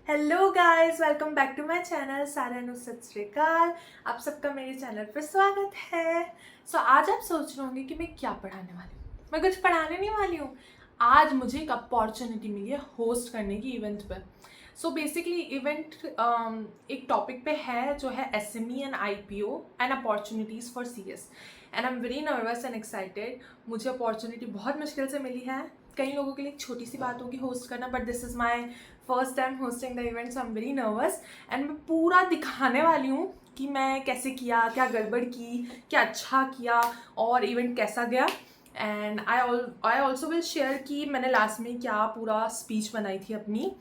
Hello guys, welcome back to my channel. सारा सत श्री अकाल। आप सबका मेरे चैनल पर स्वागत है। आज आप सोच रहे होंगे कि मैं क्या पढ़ाने वाली हूँ। मैं कुछ पढ़ाने नहीं वाली हूँ। आज मुझे एक अपॉर्चुनिटी मिली है होस्ट करने की इवेंट पर। बेसिकली इवेंट एक टॉपिक पे है जो है SME and IPO and opportunities for CS and I am very nervous and excited. मुझे अपॉर्चुनिटी बहुत मुश्किल से मिली है। कई लोगों के लिए एक छोटी सी बात होगी होस्ट करना, but this is my first time hosting the event, so I am very nervous and मैं पूरा दिखाने वाली हूँ कि मैं कैसे किया, क्या गड़बड़ की, क्या अच्छा किया और इवेंट कैसा गया। And I also will share कि मैंने लास्ट में क्या पूरा स्पीच बनाई थी अपनी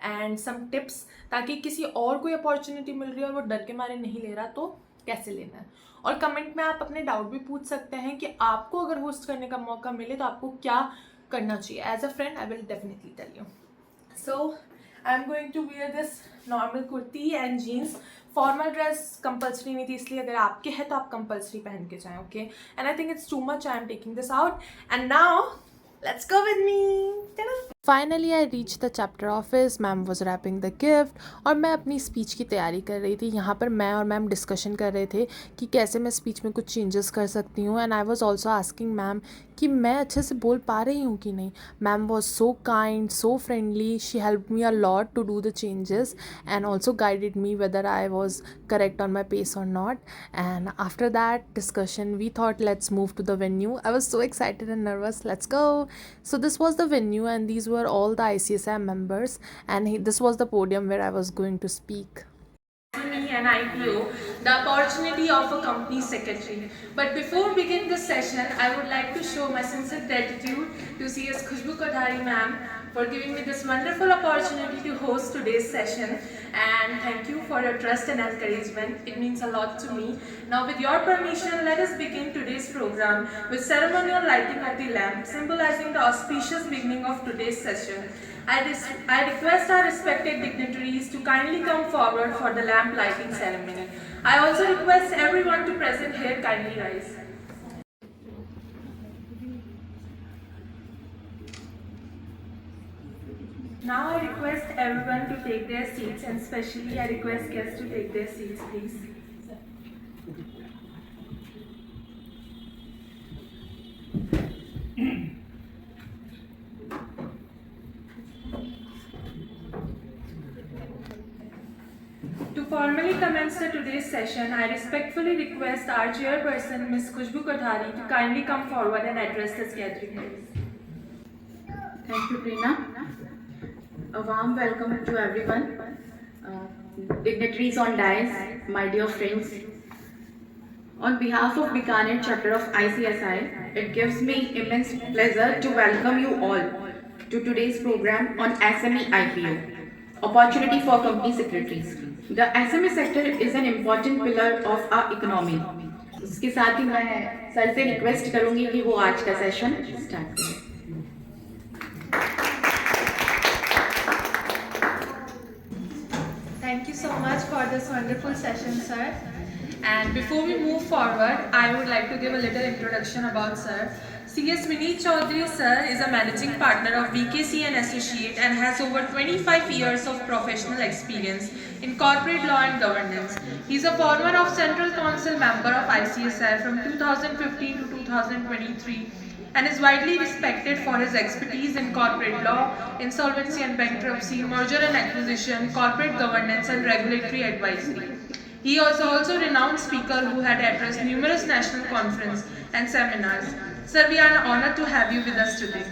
एंड सम टिप्स, ताकि किसी और कोई अपॉर्चुनिटी मिल रही है और वो डर के मारे नहीं ले रहा तो कैसे लेना है। और कमेंट में आप अपने डाउट भी पूछ सकते हैं कि आपको अगर होस्ट करने का मौका मिले तो आपको क्या करना चाहिए। As a friend I will definitely tell you. So I'm going to wear this normal kurti and jeans. Formal dress compulsory नहीं थी, इसलिए अगर आपके है तो आप कंपल्सरी पहन के जाएं, okay. And I think it's too much, I am taking this out and now let's go with me. Finally I reach the chapter office, ma'am was wrapping the gift और मैं अपनी स्पीच की तैयारी कर रही थी। यहाँ पर मैं और मैम डिस्कशन कर रहे थे कि कैसे मैं स्पीच में कुछ चेंजेस कर सकती हूँ। And I was also asking ma'am कि मैं अच्छे से बोल पा रही हूँ कि नहीं। Ma'am was so kind, so friendly, she help me a lot to do the changes and also guided me whether I was correct on my pace or not. And after that discussion we thought let's move to the venue. I was so excited and nervous. Let's go. So this was the venue and these were all the ICSI members, and this was the podium where I was going to speak. An IPO, the opportunity of a company secretary. But before begin this session, I would like to show my sincere gratitude to CS Khushbu Kothari ma'am for giving me this wonderful opportunity to host today's session. And thank you for your trust and encouragement. It means a lot to me. Now with your permission, let us begin today's program with ceremonial lighting of the lamp, symbolizing the auspicious beginning of today's session. I request our respected dignitaries to kindly come forward for the lamp lighting ceremony. I also request everyone to present here kindly rise. Now I request everyone to take their seats, and especially I request guests to take their seats, please. To formally commence today's session, I respectfully request our chairperson, Ms. Khushbu Kothari, to kindly come forward and address this gathering. Thank you, Preena. A warm welcome to everyone. Dignitaries on dais, my dear friends. On behalf of Bikaner chapter of ICSI, it gives me immense pleasure to welcome you all to today's program on SME IPO, Opportunity for Company Secretaries. The SME sector is an important pillar of our economy. उसके साथ ही मैं sir से request करूंगी कि वो आज का session start करें. Thank you so much for this wonderful session, sir. And before we move forward, I would like to give a little introduction about sir. CS Vineet Chaudhary sir is a managing partner of VKC and Associate and has over 25 years of professional experience in corporate law and governance. He is a former of Central Council member of ICSI from 2015 to 2023 and is widely respected for his expertise in corporate law, insolvency and bankruptcy, merger and acquisition, corporate governance and regulatory advisory. He is also a renowned speaker who had addressed numerous national conferences and seminars. Sir, we are honored to have you with us today.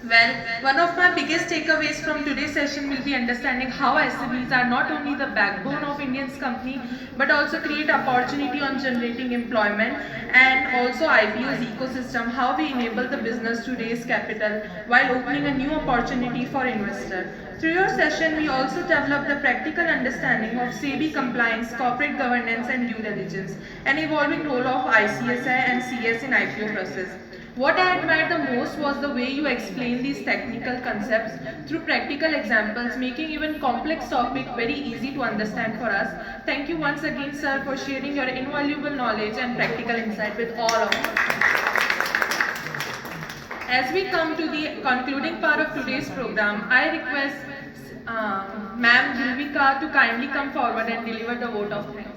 Well, one of my biggest takeaways from today's session will be understanding how SMEs are not only the backbone of Indian's company, but also create opportunity on generating employment, and also IPO's ecosystem, how we enable the business to raise capital while opening a new opportunity for investor. Through your session, we also developed the practical understanding of SEBI compliance, corporate governance and due diligence, and evolving role of ICSI and CS in IPO process. What I admired the most was the way you explained these technical concepts through practical examples, making even complex topic very easy to understand for us. Thank you once again, sir, for sharing your invaluable knowledge and practical insight with all of us. As we come to the concluding part of today's program, I request Ma'am Dhurvika to kindly come forward and deliver the vote of thanks.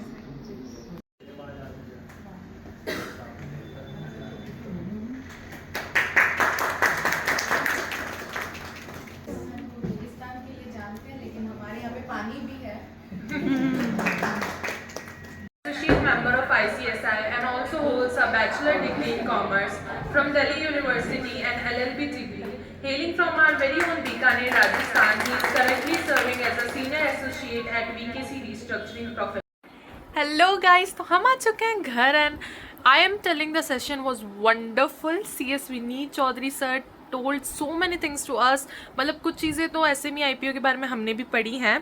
Pakistan के लिए जानते हैं, लेकिन हमारे यहाँ पे पानी भी है। Associate member of ICSI and also holds a bachelor degree in commerce from Delhi University and LLB degree. Hailing from our very own Bikaner, Rajasthan, he is currently serving as a senior associate at VKC Restructuring Professional. Hello guys, तो हम आ चुके हैं घर and I am telling the session was wonderful. CS Vineet Chaudhary sir told so many things to us. मतलब कुछ चीज़ें तो SME IPO के बारे में हमने भी पढ़ी हैं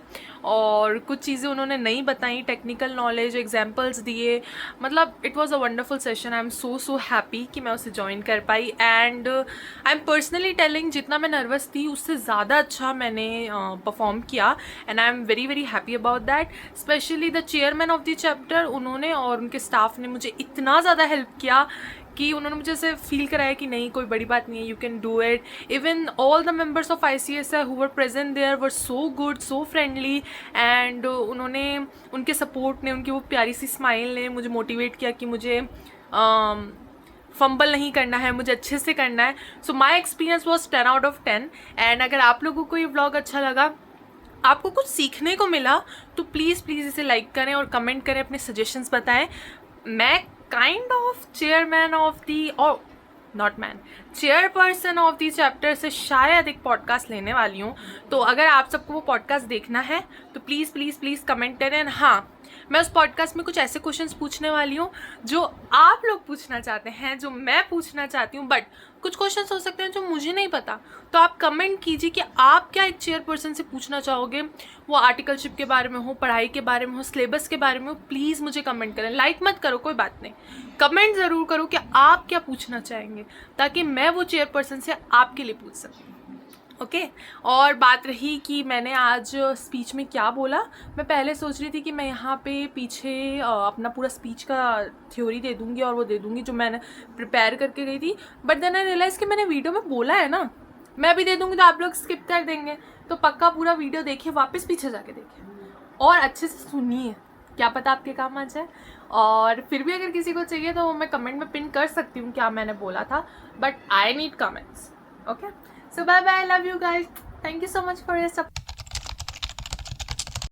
और कुछ चीज़ें उन्होंने नहीं बताई, टेक्निकल नॉलेज, एग्जाम्पल्स दिए. मतलब it was a wonderful session. I am so happy कि मैं उसे ज्वाइन कर पाई and I am personally telling जितना मैं नर्वस थी उससे ज़्यादा अच्छा मैंने परफॉर्म किया and I am very happy about that. Specially the chairman of the chapter, उन्होंने और उनके स्टाफ ने मुझे इतना ज़्यादा हेल्प किया कि उन्होंने मुझे ऐसे फील कराया कि नहीं कोई बड़ी बात नहीं है, you can do it. Even all the members of ICSI who were present there were so good, so friendly and उन्होंने, उनके सपोर्ट ने, उनकी वो प्यारी सी स्माइल ने मुझे मोटिवेट किया कि मुझे फंबल नहीं करना है, मुझे अच्छे से करना है. So my experience was 10 out of 10. And अगर आप लोगों को ये व्लॉग अच्छा लगा, आपको कुछ सीखने को मिला, तो प्लीज़ इसे लाइक करें और कमेंट करें, अपने सजेशंस बताएं. मैं kind of chairman of the और not man chairperson of the chapter से शायद एक पॉडकास्ट लेने वाली हूँ. तो अगर आप सबको वो पॉडकास्ट देखना है तो प्लीज़ कमेंट करें. हाँ, मैं उस पॉडकास्ट में कुछ ऐसे क्वेश्चंस पूछने वाली हूँ जो आप लोग पूछना चाहते हैं, जो मैं पूछना चाहती हूँ, बट कुछ क्वेश्चंस हो सकते हैं जो मुझे नहीं पता. तो आप कमेंट कीजिए कि आप क्या एक चेयरपर्सन से पूछना चाहोगे. वो आर्टिकलशिप के बारे में हो, पढ़ाई के बारे में हो, सिलेबस के बारे में हो, प्लीज़ मुझे कमेंट करें. लाइक मत करो, कोई बात नहीं, कमेंट ज़रूर करो कि आप क्या पूछना चाहेंगे, ताकि मैं वो चेयरपर्सन से आपके लिए पूछ सकूँ. ओके और बात रही कि मैंने आज स्पीच में क्या बोला, मैं पहले सोच रही थी कि मैं यहाँ पे पीछे अपना पूरा स्पीच का थ्योरी दे दूँगी और वो दे दूँगी जो मैंने प्रिपेयर करके गई थी. बट देन आई रियलाइज़ कि मैंने वीडियो में बोला है ना, मैं भी दे दूँगी तो आप लोग स्किप कर देंगे. तो पक्का पूरा वीडियो देखिए, वापस पीछे जाके देखिए और अच्छे से सुनिए, क्या पता आपके काम आ जाए. और फिर भी अगर किसी को चाहिए तो मैं कमेंट में पिन कर सकती हूँ क्या मैंने बोला था, but I need comments. Okay, so bye, love you guys, thank you so much for your support.